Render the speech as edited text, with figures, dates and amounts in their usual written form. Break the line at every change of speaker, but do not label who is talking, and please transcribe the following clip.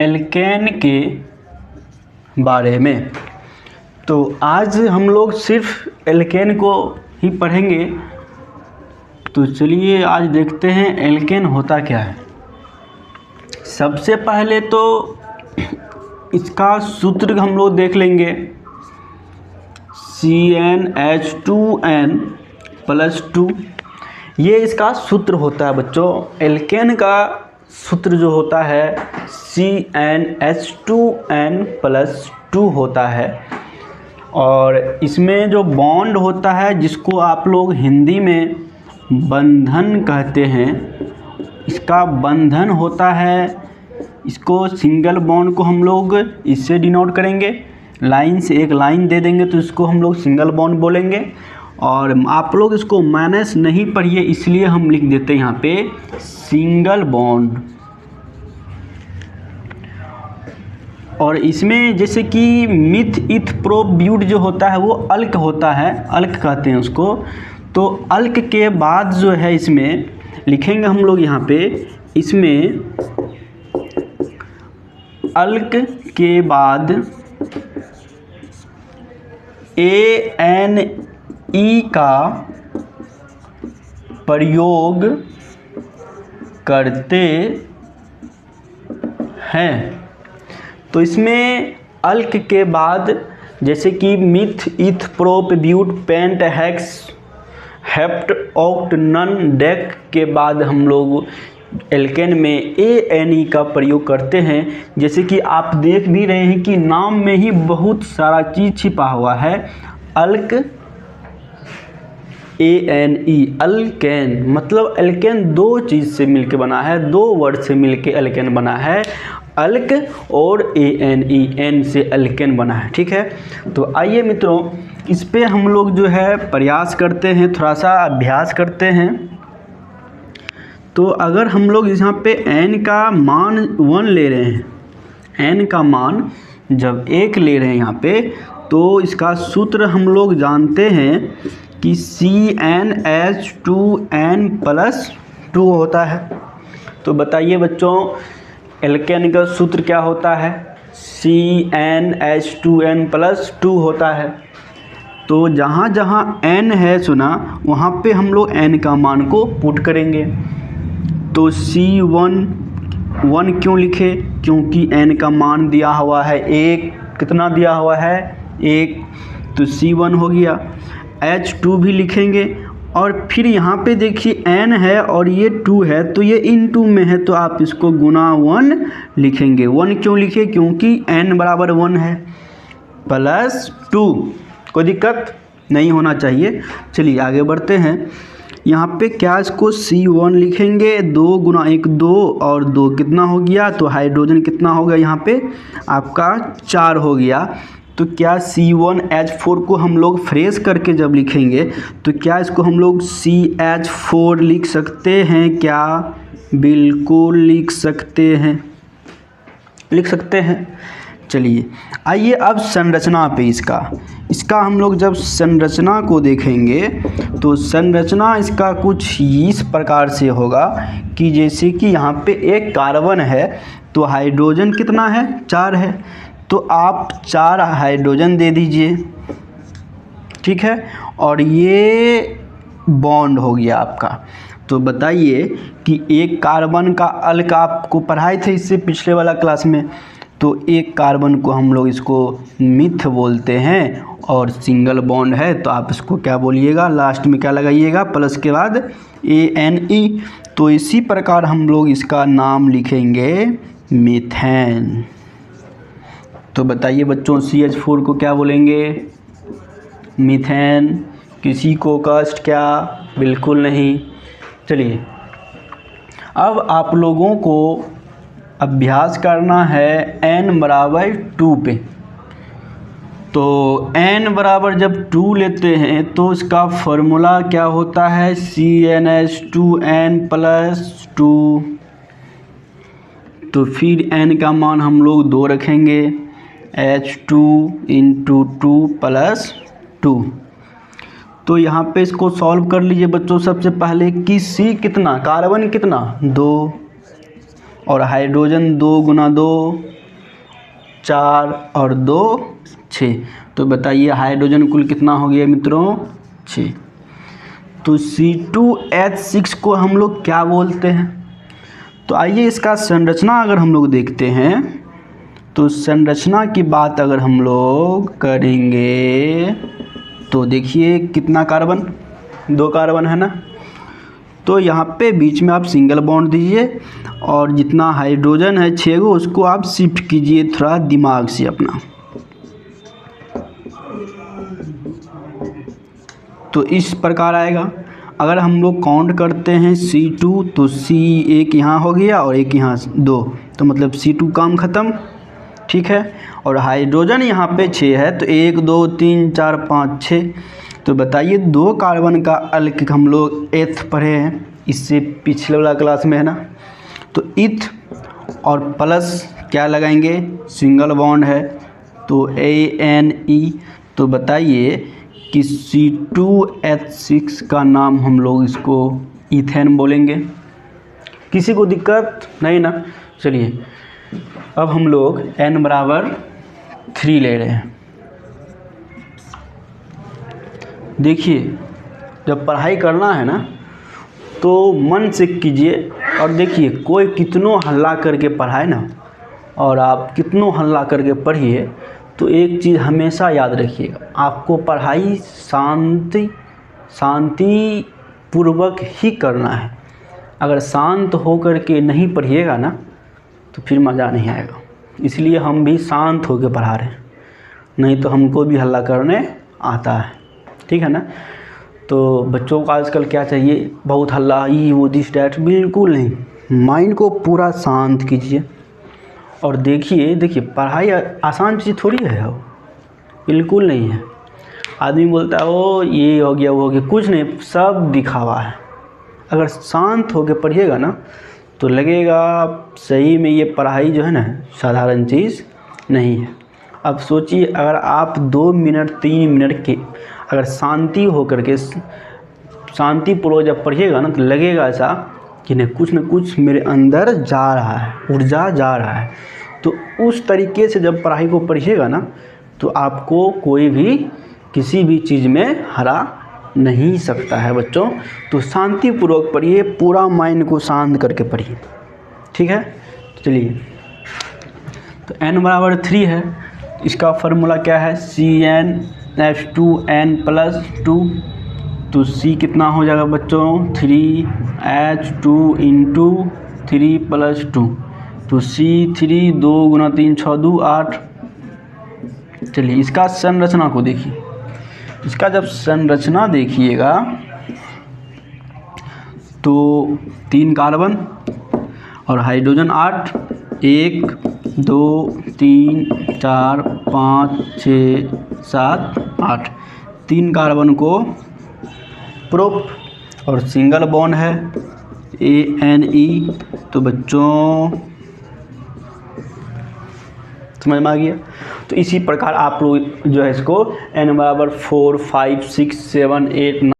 Alkene के बारे में। तो आज हम लोग सिर्फ एल्केन को ही पढ़ेंगे। तो चलिए आज देखते हैं एल्केन होता क्या है। सबसे पहले तो इसका सूत्र हम लोग देख लेंगे। CnH2n+2 ये इसका सूत्र होता है बच्चों। एल्केन का सूत्र जो होता है CnH2n+2 होता है। और इसमें जो बॉन्ड होता है जिसको आप लोग हिंदी में बंधन कहते हैं, इसका बंधन होता है। इसको सिंगल बॉन्ड को हम लोग इससे डिनोट करेंगे, लाइन से एक लाइन दे देंगे तो इसको हम लोग सिंगल बॉन्ड बोलेंगे। और आप लोग इसको माइनस नहीं पढ़िए, इसलिए हम लिख देते हैं यहाँ पे सिंगल बॉन्ड। और इसमें जैसे कि मिथ इथ प्रो ब्यूट जो होता है वो अल्क होता है, अल्क कहते हैं उसको। तो अल्क के बाद जो है इसमें लिखेंगे हम लोग यहाँ पे, इसमें अल्क के बाद ANE का प्रयोग करते हैं। तो इसमें अल्क के बाद जैसे कि meth eth prop but pent hex hept oct non dec के बाद हम लोग एल्केन में ANE का प्रयोग करते हैं। जैसे कि आप देख भी रहे हैं कि नाम में ही बहुत सारा चीज़ छिपा हुआ है। अल्क ANE अल्केन, मतलब एल्केन दो चीज़ से मिलके बना है, दो वर्ड से मिलके एल्केन बना है। अल्क और ANE, एन से एल्केन बना है। ठीक है, तो आइए मित्रों इस पे हम लोग जो है प्रयास करते हैं, थोड़ा सा अभ्यास करते हैं। तो अगर हम लोग यहाँ पे n का मान 1 ले रहे हैं, n का मान जब 1 ले रहे हैं यहाँ पे, तो इसका सूत्र हम लोग जानते हैं कि CnH2n+2 होता है। तो बताइए बच्चों एल्केन का सूत्र क्या होता है? CnH2n+2 होता है। तो जहाँ जहाँ n है सुना, वहाँ पे हम लोग n का मान को पुट करेंगे। तो C1 क्यों लिखे? क्योंकि n का मान दिया हुआ है 1। कितना दिया हुआ है? 1। तो C1 हो गया। H2 भी लिखेंगे। और फिर यहाँ पे देखिए n है और ये 2 है, तो ये इन 2 में है, तो आप इसको गुना 1 लिखेंगे। 1 क्यों लिखे? क्योंकि n बराबर 1 है, +2। कोई दिक्कत नहीं होना चाहिए। चलिए आगे बढ़ते हैं। यहाँ पे क्या इसको C1 लिखेंगे, 2 गुना 1 2 और 2 कितना हो गया? तो हाइड्रोजन कितना हो गया यहाँ पे आपका 4 हो गया। तो क्या C1H4 को हम लोग फ्रेश करके जब लिखेंगे तो क्या इसको हम लोग CH4 लिख सकते हैं क्या? बिल्कुल लिख सकते हैं, लिख सकते हैं। चलिए आइए अब संरचना पे इसका हम लोग जब संरचना को देखेंगे तो संरचना इसका कुछ इस प्रकार से होगा कि जैसे कि यहाँ पे एक कार्बन है तो हाइड्रोजन कितना है? 4 है। तो आप 4 हाइड्रोजन दे दीजिए, ठीक है। और ये बॉन्ड हो गया आपका। तो बताइए कि एक कार्बन का अल्क आपको पढ़ाए थे इससे पिछले वाला क्लास में। तो एक कार्बन को हम लोग इसको मिथ बोलते हैं और सिंगल बॉन्ड है, तो आप इसको क्या बोलिएगा? लास्ट में क्या लगाइएगा? प्लस के बाद ANE। तो इसी प्रकार हम लोग इसका नाम लिखेंगे मीथेन। तो बताइए बच्चों CH4 को क्या बोलेंगे? मीथेन। किसी को कष्ट क्या? बिल्कुल नहीं। चलिए अब आप लोगों को अभ्यास करना है n बराबर 2 पे। तो n बराबर जब 2 लेते हैं तो इसका फॉर्मूला क्या होता है? CnH2n+2। तो फिर n का मान हम लोग 2 रखेंगे, H2 × 2 + 2। तो यहाँ पे इसको सॉल्व कर लीजिए बच्चों। सबसे पहले कि C कितना, कार्बन कितना 2 और हाइड्रोजन 2 × 2 4 और 2 6। तो बताइए हाइड्रोजन कुल कितना हो गया मित्रों? 6। तो C2H6 को हम लोग क्या बोलते हैं? तो आइए इसका संरचना अगर हम लोग देखते हैं, तो संरचना की बात अगर हम लोग करेंगे तो देखिए कितना कार्बन? 2 कार्बन है ना। तो यहाँ पे बीच में आप सिंगल बॉन्ड दीजिए और जितना हाइड्रोजन है 6 गो उसको आप शिफ्ट कीजिए थोड़ा दिमाग से अपना। तो इस प्रकार आएगा। अगर हम लोग काउंट करते हैं C2 तो C एक यहाँ हो गया और एक यहाँ 2, तो मतलब C2 काम ख़त्म। ठीक है। और हाइड्रोजन यहाँ पे 6 है तो 1 2 3 4 5 6। तो बताइए 2 कार्बन का अल्क हम लोग एथ पढ़े हैं, इससे पिछले वाला क्लास में है ना। तो इथ और प्लस क्या लगाएंगे? सिंगल बॉन्ड है तो ANE। तो बताइए कि C2H6 का नाम हम लोग इसको इथेन बोलेंगे। किसी को दिक्कत नहीं ना? चलिए अब हम लोग n बराबर 3 ले रहे हैं। देखिए जब पढ़ाई करना है ना तो मन से कीजिए, और देखिए कोई कितनों हल्ला करके पढ़ाए ना और आप कितनों हल्ला करके पढ़िए, तो एक चीज़ हमेशा याद रखिएगा, आपको पढ़ाई शांति पूर्वक ही करना है। अगर शांत हो कर के नहीं पढ़िएगा ना तो फिर मज़ा नहीं आएगा। इसलिए हम भी शांत होकर पढ़ा रहे हैं, नहीं तो हमको भी हल्ला करने आता है। ठीक है ना। तो बच्चों को आजकल क्या चाहिए? बहुत हल्ला, ये वो दिस डैट, बिल्कुल नहीं। माइंड को पूरा शांत कीजिए और देखिए पढ़ाई आसान चीज़ थोड़ी है, वो बिल्कुल नहीं है। आदमी बोलता है ओ ये हो गया वो हो गया, कुछ नहीं, सब दिखावा है। अगर शांत होकर पढ़िएगा ना तो लगेगा सही में ये पढ़ाई जो है ना साधारण चीज़ नहीं है। अब सोचिए अगर आप 2 मिनट 3 मिनट के अगर शांति होकर के शांतिपूर्वक जब पढ़िएगा ना तो लगेगा ऐसा कि नहीं कुछ न कुछ मेरे अंदर जा रहा है, ऊर्जा जा रहा है। तो उस तरीके से जब पढ़ाई को पढ़िएगा ना तो आपको कोई भी किसी भी चीज़ में हरा नहीं सकता है बच्चों। तो शांतिपूर्वक पढ़िए, पूरा माइंड को शांत करके पढ़िए। ठीक है। तो चलिए, तो n बराबर 3 है, इसका फार्मूला क्या है? CnH2n+2। तो C कितना हो जाएगा बच्चों? 3H2 × 3 + 2। तो C3 2 × 3 6 2 8। चलिए इसका संरचना को देखिए। इसका जब संरचना देखिएगा तो 3 कार्बन और हाइड्रोजन 8, 1 2 3 4 5 6 7 8। 3 कार्बन को प्रोप और सिंगल बॉन्ड है ANE। तो बच्चों समझ में आ गया। तो इसी प्रकार आप लोग जो है इसको n बराबर 4 5 6 7 8 9